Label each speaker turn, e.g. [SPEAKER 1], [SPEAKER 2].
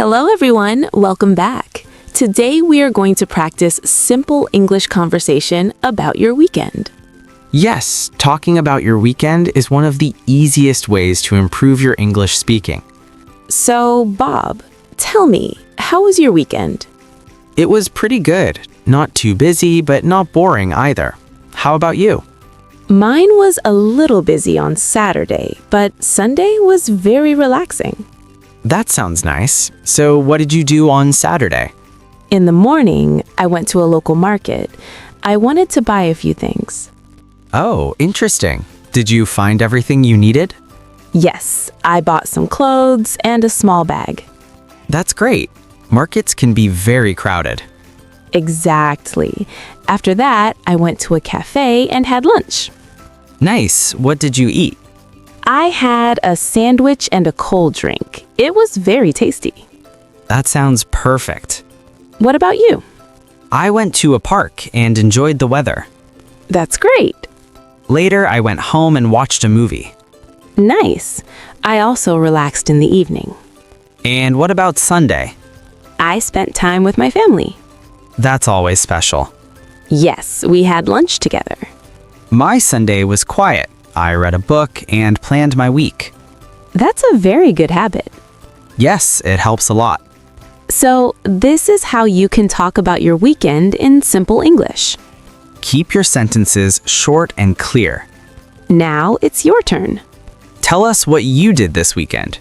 [SPEAKER 1] Hello, everyone. Welcome back. Today, we are going to practice simple English conversation about your weekend.
[SPEAKER 2] Yes, talking about your weekend is one of the easiest ways to improve your English speaking.
[SPEAKER 1] So, Bob, tell me, how was your weekend?
[SPEAKER 2] It was pretty good. Not too busy, but not boring either. How about you?
[SPEAKER 1] Mine was a little busy on Saturday, but Sunday was very relaxing.
[SPEAKER 2] That sounds nice. So what did you do on Saturday?
[SPEAKER 1] In the morning, I went to a local market. I wanted to buy a few things.
[SPEAKER 2] Oh, interesting. Did you find everything you needed?
[SPEAKER 1] Yes, I bought some clothes and a small bag.
[SPEAKER 2] That's great. Markets can be very crowded.
[SPEAKER 1] Exactly. After that, I went to a cafe and had lunch.
[SPEAKER 2] Nice. What did you eat?
[SPEAKER 1] I had a sandwich and a cold drink. It was very tasty.
[SPEAKER 2] That sounds perfect.
[SPEAKER 1] What about you?
[SPEAKER 2] I went to a park and enjoyed the weather.
[SPEAKER 1] That's great.
[SPEAKER 2] Later, I went home and watched a movie.
[SPEAKER 1] Nice. I also relaxed in the evening.
[SPEAKER 2] And what about Sunday?
[SPEAKER 1] I spent time with my family.
[SPEAKER 2] That's always special.
[SPEAKER 1] Yes, we had lunch together.
[SPEAKER 2] My Sunday was quiet. I read a book and planned my week.
[SPEAKER 1] That's a very good habit.
[SPEAKER 2] Yes, it helps a lot.
[SPEAKER 1] So, this is how you can talk about your weekend in simple English.
[SPEAKER 2] Keep your sentences short and clear.
[SPEAKER 1] Now it's your turn.
[SPEAKER 2] Tell us what you did this weekend.